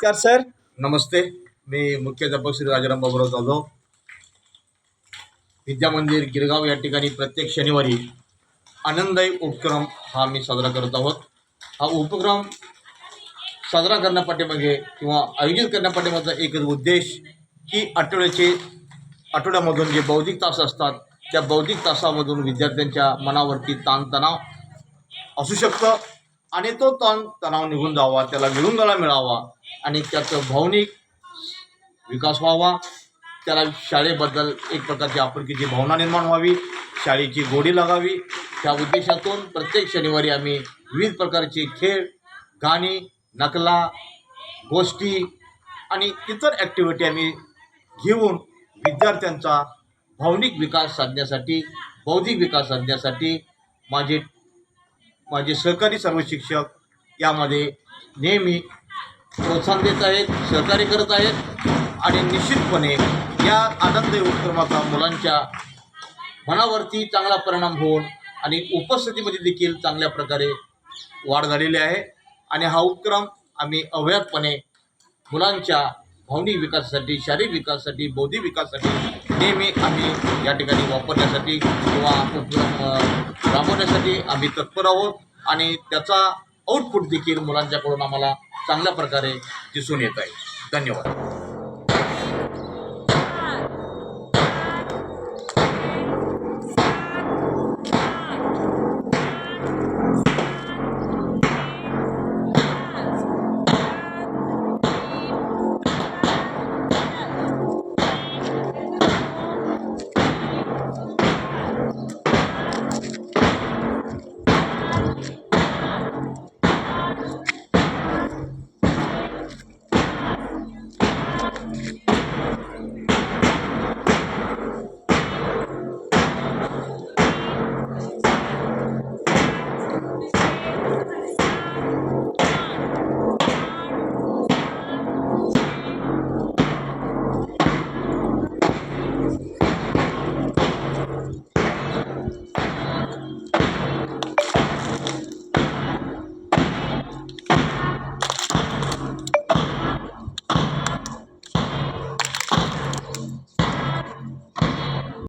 नमस्कार सर. नमस्ते. मी मुख्याध्यापक श्री राजाराम बाबूराव जाधव, विद्या मंदिर गिरगाव या ठिकाणी प्रत्येक शनिवारी आनंददायी उपक्रम हा मी साजरा करत आहोत. हा उपक्रम साजरा करण्यापाठीमागे किंवा आयोजित करण्यापाठीमागचा एकच उद्देश की आठवड्यामधून जे बौद्धिक तास असतात त्या बौद्धिक तासामधून विद्यार्थ्यांच्या मनावरती ताणतणाव असू शकतं आणि तो तणाव निघून जावा, त्याला विरंगुळा मिळावा आणि त्याचं भावनिक विकास व्हावा, त्याला शाळेबद्दल एक प्रकारची आपुलकीची भावना निर्माण व्हावी, शाळेची गोडी लागावी. त्या उद्देशातून प्रत्येक शनिवारी आम्ही विविध प्रकारचे खेळ, गाणी, नकला, गोष्टी आणि इतर ॲक्टिव्हिटी आम्ही घेऊन विद्यार्थ्यांचा भावनिक विकास साधण्यासाठी, बौद्धिक विकास साधण्यासाठी माझे सहकारी सर्व शिक्षक यामध्ये नेहमी प्रोत्साहन देत आहेत, सहकार्य करत आहेत आणि निश्चितपणे या आनंददायी उपक्रमाचा मुलांच्या मनावरती चांगला परिणाम होऊन आणि उपस्थितीमध्ये देखील चांगल्या प्रकारे वाढ झालेली आहे. आणि हा उपक्रम आम्ही अव्याहतपणे मुलांच्या भावनिक विकासासाठी, शारीरिक विकासासाठी, बौद्धिक विकासासाठी नेहमी आम्ही या ठिकाणी वापरण्यासाठी किंवा उपक्रम राबवण्यासाठी आम्ही तत्पर आहोत आणि त्याचा आउटपुट देखील मुलांच्याकडून आम्हाला चांगल्या प्रकारे दिसून येत आहे. धन्यवाद.